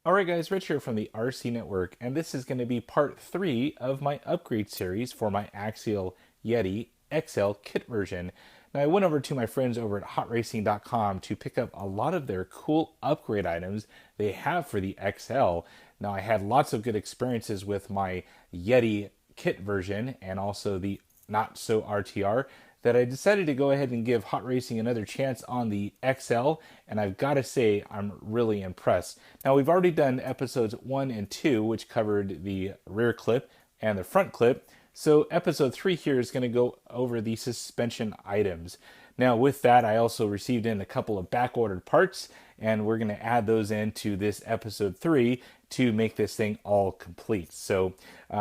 Alright guys, Rich here from the RCNetwork, and this is going to be part 3 of my upgrade series for my Axial Yeti XL KIT version. Now I went over to my friends over at hotracing.com to pick up a lot of their cool upgrade items they have for the XL. Now I had lots of good experiences with my Yeti KIT version and also the not so RTR that I decided to go ahead and give Hot Racing another chance on the XL, and I've got to say I'm really impressed. Now we've already done episodes 1 and 2, which covered the rear clip and the front clip, so episode 3 here is going to go over the suspension items. Now with that, I also received in a couple of back-ordered parts, and we're going to add those into this episode 3 to make this thing all complete. So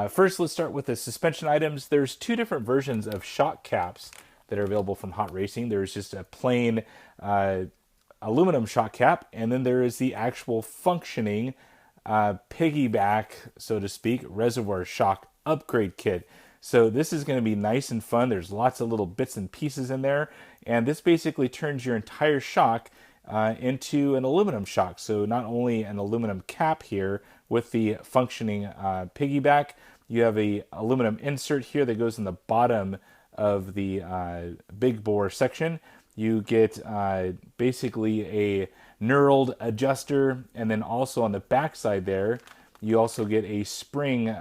first, let's start with the suspension items. There's two different versions of shock caps that are available from Hot Racing. There's just a plain aluminum shock cap, and then there is the actual functioning piggyback, so to speak, reservoir shock upgrade kit. So this is going to be nice and fun. There's lots of little bits and pieces in there, and this basically turns your entire shock into an aluminum shock. So not only an aluminum cap here with the functioning piggyback, you have a aluminum insert here that goes in the bottom of the big bore section. You get basically a knurled adjuster, and then also on the back side there, you also get a spring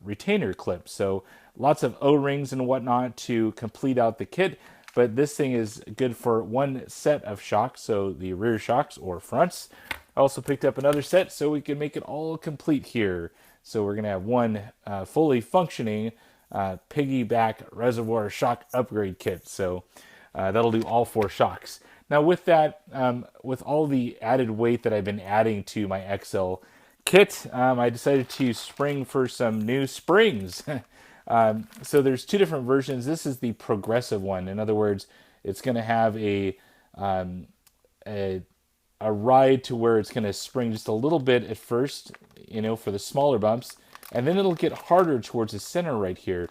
retainer clip. So lots of O-rings and whatnot to complete out the kit, but this thing is good for one set of shocks, so the rear shocks or fronts. I also picked up another set so we can make it all complete here. So we're going to have one fully functioning piggyback reservoir shock upgrade kit. So that'll do all four shocks. Now with that, with all the added weight that I've been adding to my XL kit, I decided to spring for some new springs. So there's two different versions. This is the progressive one. In other words, it's going to have a ride to where it's going to spring just a little bit at first, for the smaller bumps, and then it'll get harder towards the center right here.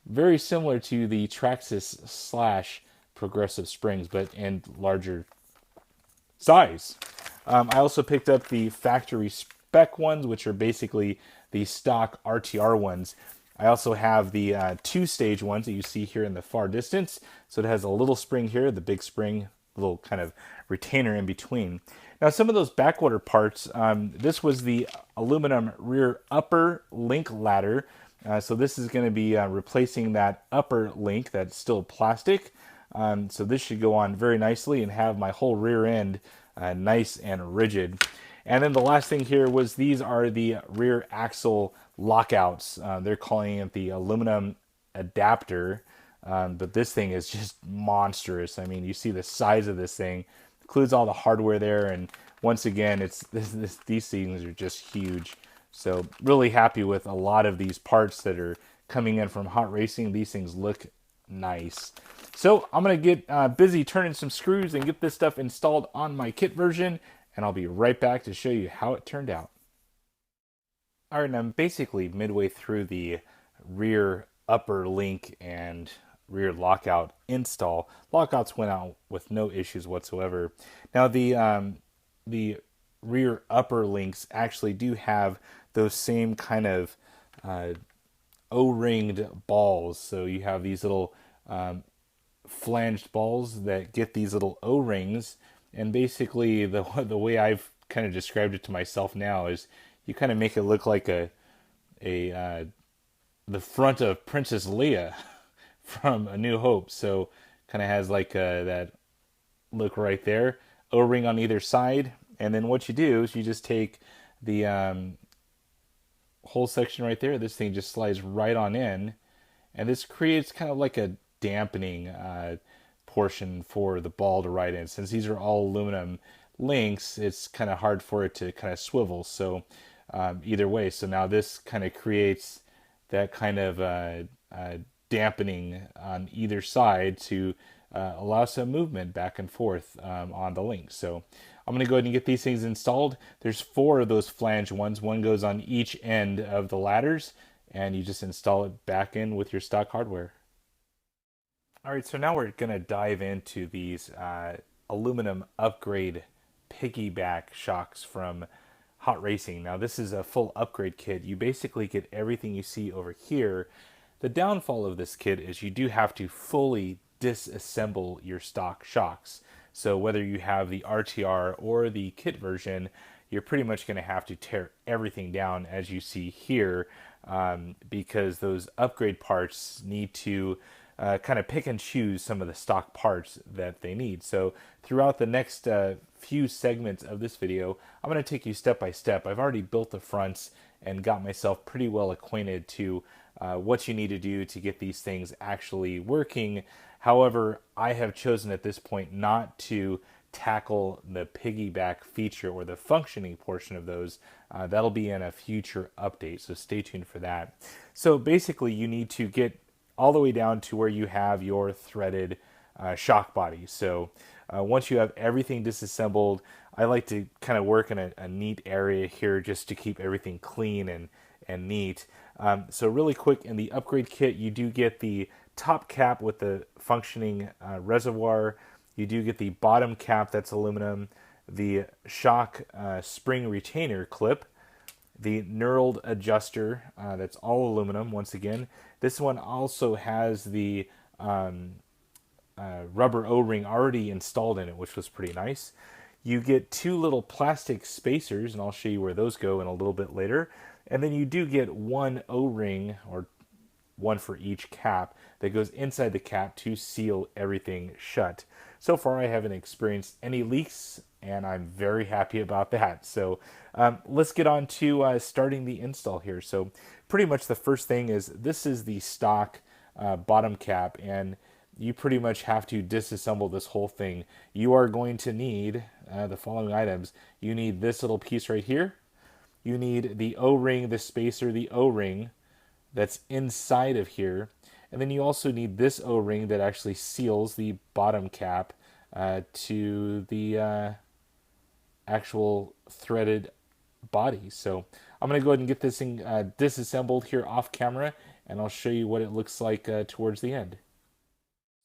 Very similar to the Traxxas Slash progressive springs, but in larger size. I also picked up the factory spec ones, which are basically the stock RTR ones. I also have the two-stage ones that you see here in the far distance. So it has a little spring here, the big spring, little kind of retainer in between. Now some of those backorder parts, this was the aluminum rear upper link ladder. So this is going to be replacing that upper link that's still plastic. So this should go on very nicely and have my whole rear end nice and rigid. And then the last thing here was these are the rear axle lockouts. They're calling it the aluminum adapter. But this thing is just monstrous. I mean, you see the size of this thing. Includes all the hardware there, and once again, these things are just huge. So really happy with a lot of these parts that are coming in from Hot Racing. These things look nice. So I'm going to get busy turning some screws and get this stuff installed on my kit version, and I'll be right back to show you how it turned out. All right, and I'm basically midway through the rear upper link and rear lockout install. Lockouts went out with no issues whatsoever. Now the rear upper links actually do have those same kind of O-ringed balls. So you have these little flanged balls that get these little O-rings, and basically the way I've kind of described it to myself now is you kind of make it look like the front of Princess Leia from A New Hope. So kind of has like that look right there. O-ring on either side. And then what you do is you just take the whole section right there. This thing just slides right on in. And this creates kind of like a dampening portion for the ball to ride in. Since these are all aluminum links, it's kind of hard for it to kind of swivel. So either way. So now this kind of creates that kind of dampening on either side to allow some movement back and forth on the link. So I'm going to go ahead and get these things installed. There's 4 of those flange ones. One goes on each end of the ladders, and you just install it back in with your stock hardware. All right, so now we're going to dive into these aluminum upgrade piggyback shocks from Hot Racing. Now this is a full upgrade kit. You basically get everything you see over here. The downfall of this kit is you do have to fully disassemble your stock shocks. So whether you have the RTR or the kit version, you're pretty much going to have to tear everything down as you see here, because those upgrade parts need to kind of pick and choose some of the stock parts that they need. So throughout the next few segments of this video, I'm going to take you step by step. I've already built the fronts and got myself pretty well acquainted to what you need to do to get these things actually working. However, I have chosen at this point not to tackle the piggyback feature or the functioning portion of those. That'll be in a future update, so stay tuned for that. So basically, you need to get all the way down to where you have your threaded shock body. So once you have everything disassembled, I like to kind of work in a neat area here just to keep everything clean and neat. So really quick, in the upgrade kit, you do get the top cap with the functioning reservoir. You do get the bottom cap, that's aluminum, the shock spring retainer clip, the knurled adjuster, that's all aluminum once again. This one also has the rubber O-ring already installed in it, which was pretty nice. You get two little plastic spacers, and I'll show you where those go in a little bit later. And then you do get one O-ring, or one for each cap, that goes inside the cap to seal everything shut. So far I haven't experienced any leaks, and I'm very happy about that. So let's get on to starting the install here. So pretty much the first thing is, this is the stock bottom cap, and you pretty much have to disassemble this whole thing. You are going to need the following items. You need this little piece right here. You need the O-ring, the spacer, the O-ring that's inside of here. And then you also need this O-ring that actually seals the bottom cap to the actual threaded body. So I'm going to go ahead and get this thing disassembled here off camera, and I'll show you what it looks like towards the end.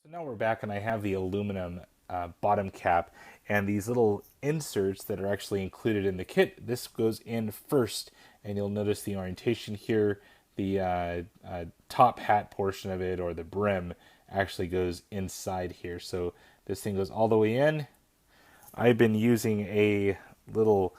So now we're back, and I have the aluminum bottom cap and these little inserts that are actually included in the kit. This goes in first, and you'll notice the orientation here. The top hat portion of it, or the brim, actually goes inside here. So this thing goes all the way in. I've been using a little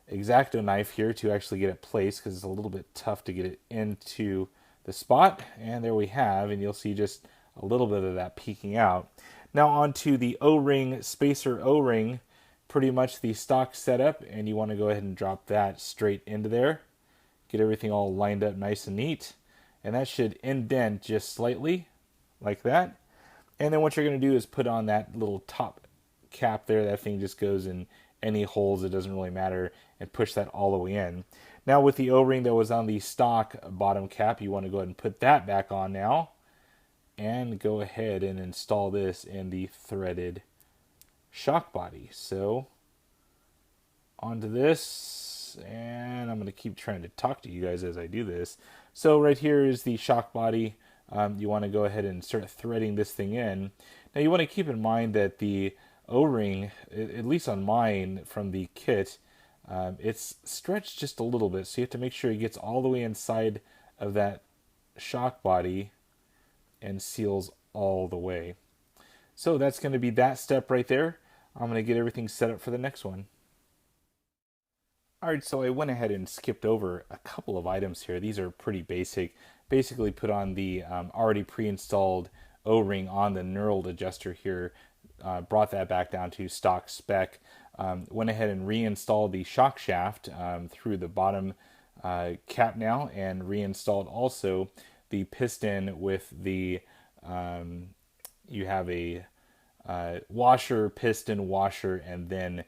X-Acto knife here to actually get it placed, because it's a little bit tough to get it into the spot. And there we have, and you'll see just a little bit of that peeking out. Now onto the O-ring, spacer O-ring, pretty much the stock setup, and you want to go ahead and drop that straight into there. Get everything all lined up nice and neat, and that should indent just slightly like that. And then what you're going to do is put on that little top cap there. That thing just goes in any holes, it doesn't really matter, and push that all the way in. Now with the O-ring that was on the stock bottom cap, you want to go ahead and put that back on now, and go ahead and install this in the threaded shock body. So onto this, and I'm going to keep trying to talk to you guys as I do this. So right here is the shock body. You want to go ahead and start threading this thing in. Now you want to keep in mind that the O-ring, at least on mine from the kit, it's stretched just a little bit, so you have to make sure it gets all the way inside of that shock body and seals all the way. So that's going to be that step right there. I'm going to get everything set up for the next one. Alright, so I went ahead and skipped over a couple of items here. These are pretty basic. Basically put on the already pre-installed O-ring on the knurled adjuster here. Brought that back down to stock spec. Went ahead and reinstalled the shock shaft through the bottom cap now, and reinstalled also the piston with the, you have a washer, piston, washer, and then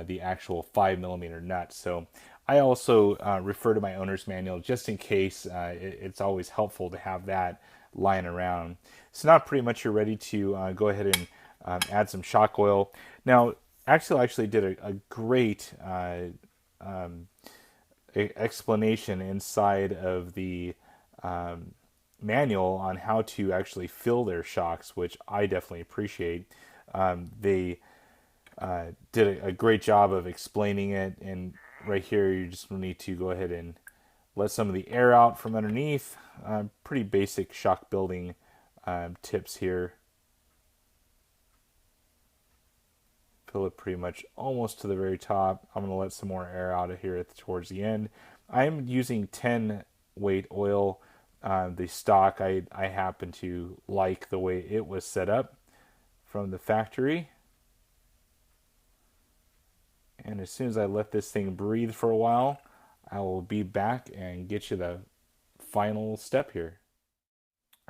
the actual 5mm nut. So I also refer to my owner's manual just in case. It's always helpful to have that lying around. So now pretty much you're ready to go ahead and add some shock oil. Now Axial actually did a great explanation inside of the manual on how to actually fill their shocks, which I definitely appreciate. They did a great job of explaining it, and right here, you just need to go ahead and let some of the air out from underneath. Pretty basic shock building tips here. Fill it pretty much almost to the very top. I'm going to let some more air out of here towards the end. I'm using 10 weight oil. The stock, I happen to like the way it was set up from the factory. And as soon as I let this thing breathe for a while, I will be back and get you the final step here.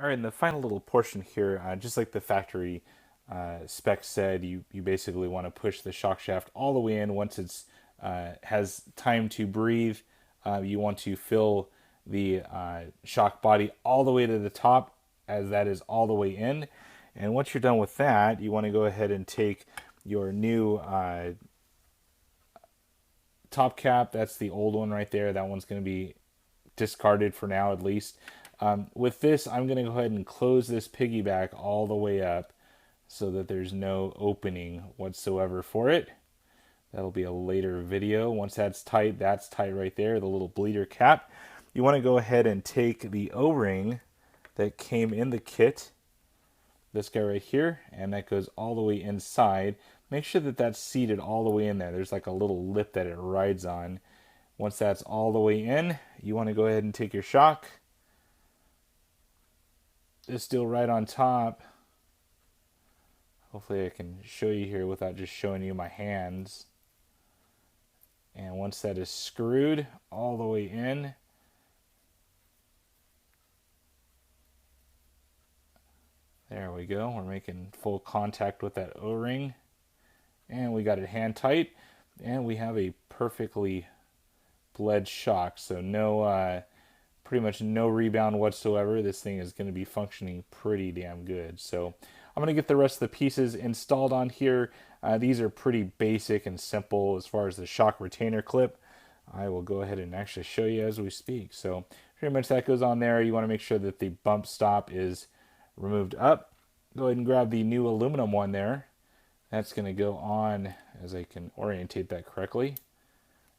All right, in the final little portion here, just like the factory spec said, you basically want to push the shock shaft all the way in. Once it's has time to breathe, you want to fill the shock body all the way to the top, as that is all the way in. And once you're done with that, you want to go ahead and take your new top cap. That's the old one right there. That one's going to be discarded for now, at least. With this, I'm going to go ahead and close this piggyback all the way up so that there's no opening whatsoever for it. That'll be a later video. Once that's tight right there, the little bleeder cap. You want to go ahead and take the O-ring that came in the kit, this guy right here, and that goes all the way inside. Make sure that that's seated all the way in there. There's like a little lip that it rides on. Once that's all the way in, you want to go ahead and take your shock. This still right on top. Hopefully I can show you here without just showing you my hands. And once that is screwed all the way in, there we go. We're making full contact with that O-ring. And we got it hand tight. And we have a perfectly bled shock. So no, pretty much no rebound whatsoever. This thing is going to be functioning pretty damn good. So I'm going to get the rest of the pieces installed on here. These are pretty basic and simple as far as the shock retainer clip. I will go ahead and actually show you as we speak. So pretty much that goes on there. You want to make sure that the bump stop is removed up. Go ahead and grab the new aluminum one there. That's going to go on, as I can orientate that correctly.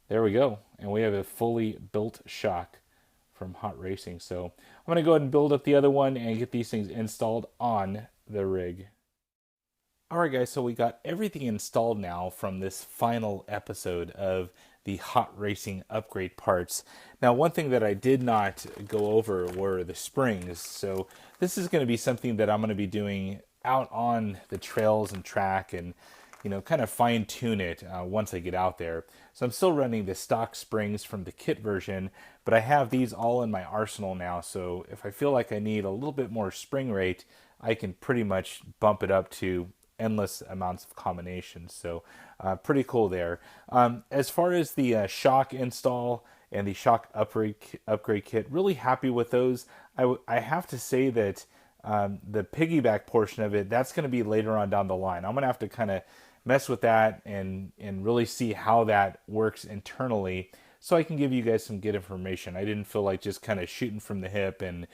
There we go. And we have a fully built shock from Hot Racing. So I'm going to go ahead and build up the other one and get these things installed on the rig. Alright guys, so we got everything installed now from this final episode of the Hot Racing upgrade parts. Now one thing that I did not go over were the springs. So this is going to be something that I'm going to be doing out on the trails and track, and kind of fine tune it once I get out there. So I'm still running the stock springs from the kit version, but I have these all in my arsenal now. So if I feel like I need a little bit more spring rate, I can pretty much bump it up to endless amounts of combinations. So pretty cool there. As far as the shock install and the shock upgrade kit, really happy with those. I have to say that the piggyback portion of it, that's going to be later on down the line. I'm going to have to kind of mess with that and really see how that works internally, so I can give you guys some good information. I didn't feel like just kind of shooting from the hip and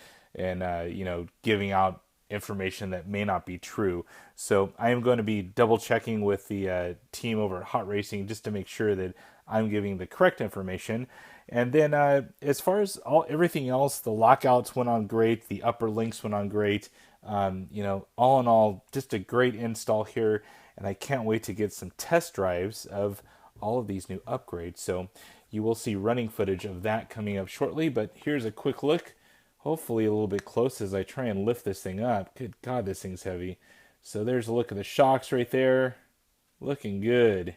giving out information that may not be true. So I am going to be double checking with the team over at Hot Racing just to make sure that I'm giving the correct information. And then as far as everything else, the lockouts went on great. The upper links went on great. All in all, just a great install here. And I can't wait to get some test drives of all of these new upgrades. So you will see running footage of that coming up shortly. But here's a quick look, hopefully a little bit close as I try and lift this thing up. Good God, this thing's heavy. So there's a look at the shocks right there. Looking good.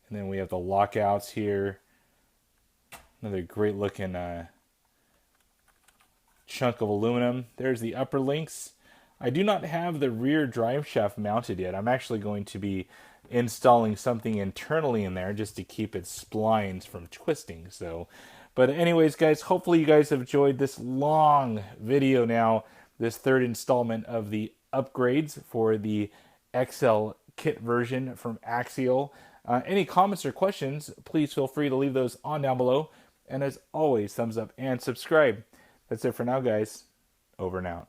And then we have the lockouts here. Another great looking chunk of aluminum. There's the upper links. I do not have the rear drive shaft mounted yet. I'm actually going to be installing something internally in there just to keep its splines from twisting. But anyways, guys, hopefully you guys have enjoyed this long video now, this third installment of the upgrades for the XL kit version from Axial. Any comments or questions, please feel free to leave those on down below. And as always, thumbs up and subscribe. That's it for now, guys. Over and out.